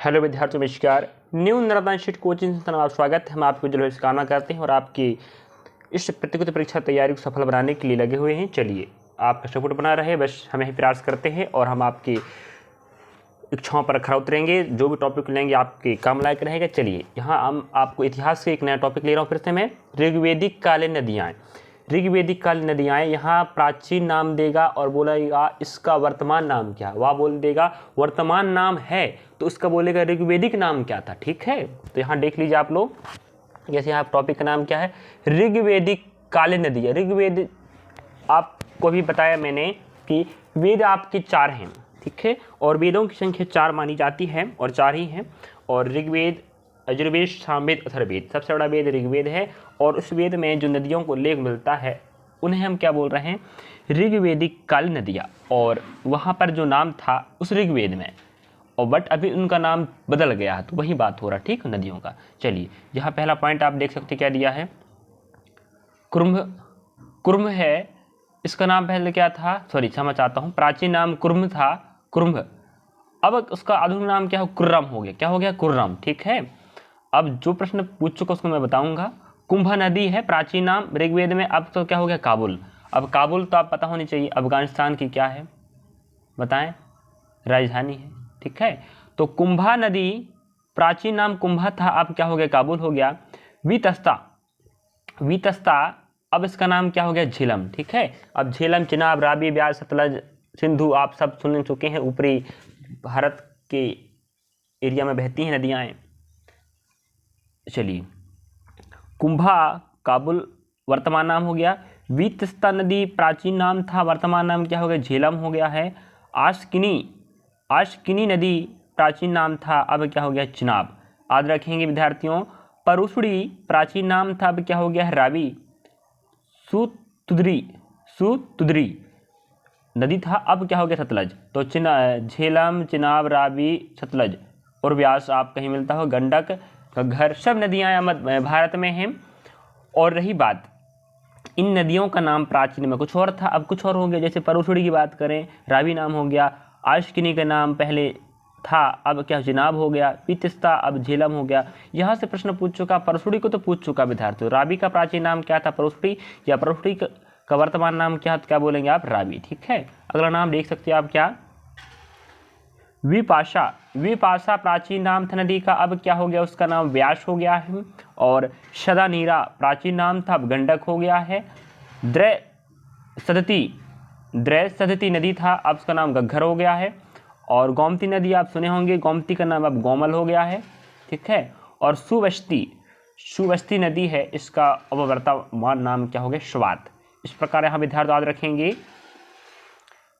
Hello विद्यार्थियों, नमस्कार। New Narmada institute coaching संस्थान में आप स्वागत है। हम आपको जो है कामना करते हैं और आपकी इस प्रतियोगिता परीक्षा तैयारी को सफल बनाने के लिए लगे हुए हैं। चलिए, आपका सपोर्ट बना रहे, बस हमें ही प्रयास करते हैं और हम आपकी इच्छाओं पर खरा उतरेंगे। जो भी टॉपिक लेंगे आपके काम लायक रहेगा। चलिए, यहाँ हम आपको इतिहास से एक नया टॉपिक ले रहा हूँ। फिर से मैं ऋग्वेदिक कालीन नदियाँ। ऋग्वेदिक कालीन नदियाँ यहाँ प्राचीन नाम देगा और बोलेगा इसका वर्तमान नाम क्या है। वह बोल देगा वर्तमान नाम है तो उसका बोलेगा ऋग्वेदिक नाम क्या था। ठीक है, तो यहाँ देख लीजिए आप लोग। जैसे यहाँ टॉपिक का नाम क्या है, ऋग्वेदिक कालीन नदियाँ। ऋग्वेद आपको भी बताया मैंने कि वेद आपके 4 हैं, ठीक है, और वेदों की संख्या 4 मानी जाती है और 4 ही हैं। और ऋग्वेद, यजुर्वेद, सामवेद, अथर्ववेद। सबसे बड़ा वेद ऋग्वेद है और उस वेद में जो नदियों को उल्लेख मिलता है उन्हें हम क्या बोल रहे हैं, ऋग्वेदिक कालीन नदियाँ। और वहाँ पर जो नाम था उस ऋग्वेद में, और बट अभी उनका नाम बदल गया है, तो वही बात हो रहा है, ठीक, नदियों का। चलिए, यहाँ पहला पॉइंट आप देख सकते क्या दिया है, कुर्म। कुर्म है, इसका नाम पहले क्या था, सॉरी क्षमा चाहता हूँ, प्राचीन नाम कुर्म था, कुर्म। अब उसका आधुनिक नाम क्या हो, कुर्रम हो गया। क्या हो गया, कुर्रम। ठीक है, अब जो प्रश्न पूछ चुका उसको मैं बताऊंगा। कुंभा नदी है प्राचीन नाम ऋग्वेद में, अब तो क्या हो गया, काबुल। अब काबुल तो आप पता होनी चाहिए अफगानिस्तान की क्या है, बताएं, राजधानी है। ठीक है, तो कुंभा नदी प्राचीन नाम कुंभा था, अब क्या हो गया, काबुल हो गया। वितस्ता, वितस्ता अब इसका नाम क्या हो गया, झेलम। ठीक है, अब झेलम, चिनाब, रावी, ब्यास, सतलज, सिंधु आप सब सुन चुके हैं, ऊपरी भारत के एरिया में बहती हैं नदियाँ। चलिए, कुंभा काबुल वर्तमान नाम हो गया। वितस्ता नदी प्राचीन नाम था, वर्तमान नाम क्या हो गया, झेलम हो गया है। आशकिनी, आशकिनी नदी प्राचीन नाम था, अब क्या हो गया, चिनाब। याद रखेंगे विद्यार्थियों। परुसड़ी प्राचीन नाम था, अब क्या हो गया है, रावी। सुतुद्री, सुतुद्री नदी था, अब क्या हो गया, सतलज। तो झेलम, चिनाब, रावी, सतलज और व्यास आप कहीं मिलता हो, गंडक, घग्गर, सब नदियाँ भारत में हैं। और रही बात, इन नदियों का नाम प्राचीन में कुछ और था, अब कुछ और हो गया। जैसे परुसड़ी की बात करें, रावी नाम हो गया। आशकिनी का नाम पहले था, अब क्या, चिनाब हो गया। वितस्ता अब झेलम हो गया। यहाँ से प्रश्न पूछ चुका, परुसड़ी को तो पूछ चुका विद्यार्थियों। रावी का प्राचीन नाम क्या था, परुसड़ी, या परुसड़ी का वर्तमान नाम क्या, क्या बोलेंगे आप, रावी। ठीक है, अगला नाम देख सकते हैं आप, क्या, विपाशा। विपाशा प्राचीन नाम था नदी का, अब क्या हो गया, उसका नाम व्यास हो गया है। और शदानीरा प्राचीन नाम था, अब गंडक हो गया है। द्रय सदती, द्रय सदती नदी था, अब उसका नाम घग्गर हो गया है। और गोमती नदी आप सुने होंगे, गोमती का नाम अब गोमल हो गया है। ठीक है, और सुवस्ती, सुवस्ती नदी है, इसका अब वर्तमान नाम क्या हो गया, स्वात। इस प्रकार यहाँ विद्यार्थी याद रखेंगे।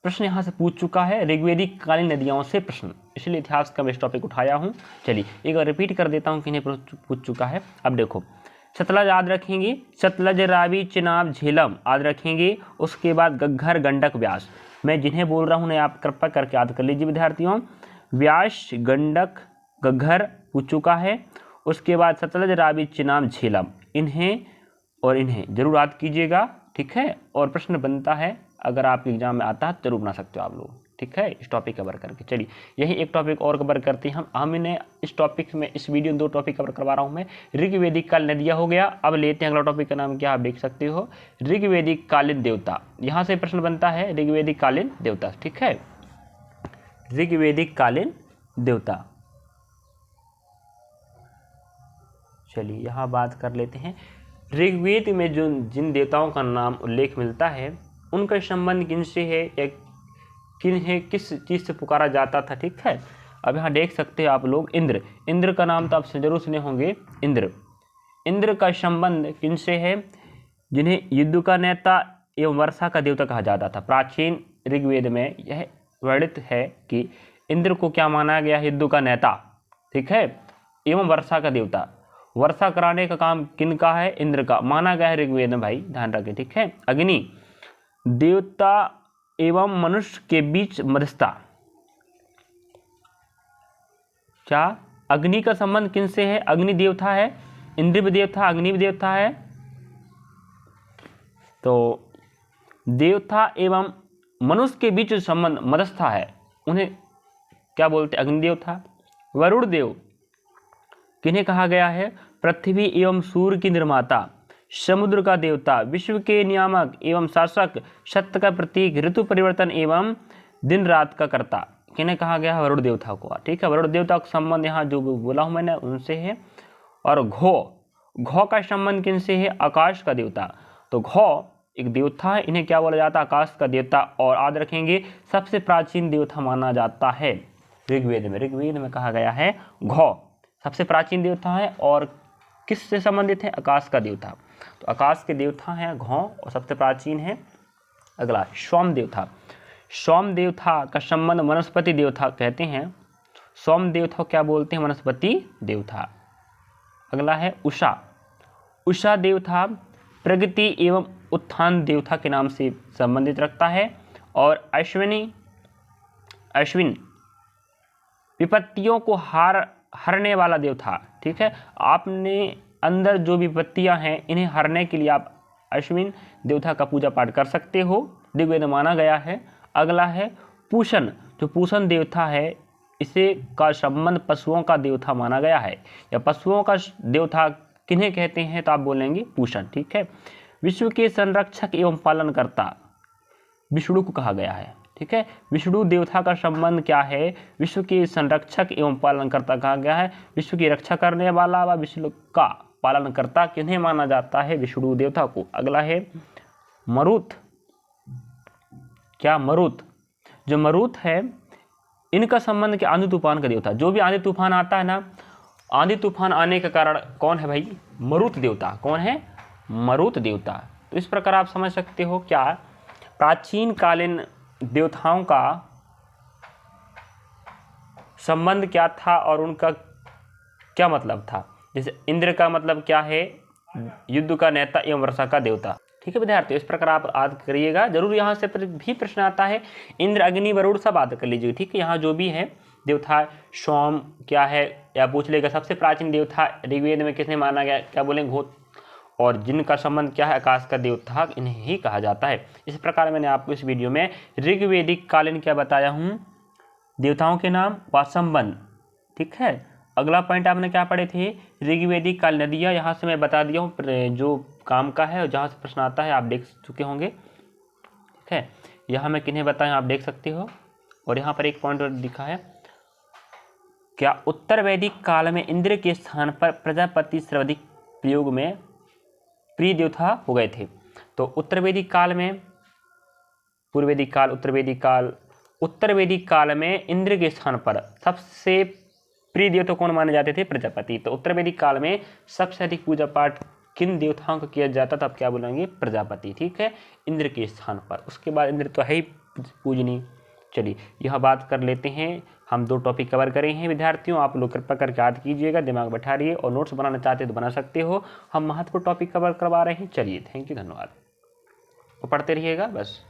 प्रश्न यहाँ से पूछ चुका है ऋग्वेदिक कालीन नदियों से प्रश्न, इसलिए इतिहास का मैं इस टॉपिक उठाया हूँ। चलिए, एक बार रिपीट कर देता हूँ कि इन्हें पूछ चुका है। अब देखो, सतलज याद रखेंगे, सतलज, रावी, चिनाब, झेलम याद रखेंगे। उसके बाद घग्गर, गंडक, व्यास। मैं जिन्हें बोल रहा हूँ उन्हें आप कृपया करके याद कर लीजिए विद्यार्थियों। व्यास, गंडक, घग्गर पूछ चुका है। उसके बाद सतलज, रावी, चिनाब, झेलम, इन्हें और इन्हें जरूर याद कीजिएगा। ठीक है, और प्रश्न बनता है, अगर आपके एग्जाम में आता है जरूर बना सकते हो आप लोग। ठीक है, इस टॉपिक कवर करके। चलिए, यही एक टॉपिक और कवर करते हैं हम इन्हें इस टॉपिक में, इस वीडियो में 2 टॉपिक कवर करवा रहा हूँ मैं। ऋग्वेदिक कालीन नदियाँ हो गया। अब लेते हैं अगला टॉपिक का नाम क्या, आप देख सकते हो, ऋग्वेदिक कालीन देवता। यहाँ से प्रश्न बनता है ऋग्वेदिक कालीन देवता। ठीक है, ऋग्वेदिक कालीन देवता। चलिए, यहाँ बात कर लेते हैं ऋग्वेद में जो जिन देवताओं का नाम उल्लेख मिलता है उनका संबंध किन से है, या किन्हें किस चीज़ से पुकारा जाता था। ठीक है, अब यहाँ देख सकते हैं आप लोग, इंद्र। इंद्र का नाम तो आप जरूर सुने होंगे, इंद्र। इंद्र का संबंध किन से है, जिन्हें युद्ध का नेता एवं वर्षा का देवता कहा जाता था। प्राचीन ऋग्वेद में यह वर्णित है कि इंद्र को क्या माना गया, युद्ध का नेता, ठीक है, एवं वर्षा का देवता। वर्षा कराने का काम किनका है, इंद्र का माना गया है ऋग्वेद में, भाई ध्यान रखें। ठीक है, अग्नि देवता एवं मनुष्य के बीच मध्यस्थता। क्या अग्नि का संबंध किनसे है, अग्नि देवता है, इंद्र भी देवता, अग्नि भी देवता है। तो देवता एवं मनुष्य के बीच संबंध मध्यस्थता है, उन्हें क्या बोलते हैं, अग्नि देवता। वरुण देव किन्हें कहा गया है? पृथ्वी एवं सूर्य की निर्माता, समुद्र का देवता, विश्व के नियामक एवं शासक, सत्य का प्रतीक, ऋतु परिवर्तन एवं दिन रात का कर्ता, किन्हें कहा गया है? वरुण देवता को। ठीक है, वरुण देवता का संबंध यहाँ जो बोला हूँ मैंने उनसे है। और घो का संबंध किनसे है? आकाश का देवता। तो घो एक देवता है, इन्हें क्या बोला जाता है? आकाश का देवता। और याद रखेंगे सबसे प्राचीन देवता माना जाता है ऋग्वेद में कहा गया है घो सबसे प्राचीन देवता है। और किससे संबंधित है? आकाश का देवता। तो आकाश के देवता है घो और सबसे प्राचीन है। अगला सोम देवता। सोम देवता का संबंध वनस्पति देवता कहते हैं। सोम देवता क्या बोलते हैं? वनस्पति देवता। अगला है उषा देवता प्रगति एवं उत्थान देवता के नाम से संबंधित रखता है। और अश्विन विपत्तियों को हरने वाला देवता। ठीक है, आपने अंदर जो विपत्तियां हैं इन्हें हरने के लिए आप अश्विन देवता का पूजा पाठ कर सकते हो, ऋग्वेद में माना गया है। अगला है पूषण। जो पूषण देवता है इसे का संबंध पशुओं का देवता माना गया है, या पशुओं का देवता किन्हें कहते हैं? तो आप बोलेंगे पूषण। ठीक है, विश्व के संरक्षक एवं पालनकर्ता विष्णु को कहा गया है। ठीक है, विष्णु देवता का संबंध क्या है? विश्व के संरक्षक एवं पालनकर्ता कहा गया है। विश्व की रक्षा करने वाला व विश्व का पालनकर्ता किन्हें माना जाता है? विष्णु देवता को। अगला है मरुत। क्या? मरुत। जो मरुत है इनका संबंध क्या? आंधी तूफान का देवता। जो भी आंधी तूफान आता है ना, आंधी तूफान आने का कारण कौन है भाई? मरुत देवता। कौन है? मरुत देवता। तो इस प्रकार आप समझ सकते हो क्या प्राचीन कालीन देवताओं का संबंध क्या था और उनका क्या मतलब था। जैसे इंद्र का मतलब क्या है? युद्ध का नेता एवं वर्षा का देवता। ठीक है विद्यार्थियों, इस प्रकार आप याद करिएगा। जरूर यहाँ से भी प्रश्न आता है, इंद्र अग्नि वरुण सब याद कर लीजिए। ठीक है, यहाँ जो भी है देवता सोम क्या है या पूछ लेगा। सबसे प्राचीन देवता ऋग्वेद में किसने माना गया? क्या बोलेंगे? घोत। और जिनका संबंध क्या है? आकाश का देवता, इन्हें ही कहा जाता है। इस प्रकार मैंने आपको इस वीडियो में ऋग्वेदिक कालीन क्या बताया हूँ? देवताओं के नाम व संबंध। ठीक है, अगला पॉइंट आपने क्या पढ़े थे? ऋग्वेदिक काल नदियाँ। यहाँ से मैं बता दिया हूँ जो काम का है और जहाँ से प्रश्न आता है आप देख चुके होंगे। ठीक है, यहाँ मैं किन्हें बताया आप देख सकते हो। और यहाँ पर एक पॉइंट और लिखा है, क्या उत्तर वैदिक काल में इंद्र के स्थान पर प्रजापति सर्वाधिक प्रयोग में प्रिय देवता हो गए थे? तो उत्तर वैदिक काल में, पूर्व वैदिक काल, उत्तर वैदिक काल में इंद्र के स्थान पर सबसे प्रिय देवता कौन माने जाते थे? प्रजापति। तो उत्तर वैदिक काल में सबसे अधिक पूजा पाठ किन देवताओं को किया जाता था? आप क्या बोलेंगे? प्रजापति। ठीक है, इंद्र के स्थान पर। उसके बाद इंद्र तो है ही पूजनीय। चलिए यह बात कर लेते हैं, हम 2 टॉपिक कवर करे हैं विद्यार्थियों। आप लोग कृपया करके याद कीजिएगा, दिमाग बैठा रहिए और नोट्स बनाना चाहते तो बना सकते हो। हम महत्वपूर्ण टॉपिक कवर करवा रहे हैं। चलिए थैंक यू, धन्यवाद। पढ़ते रहिएगा बस।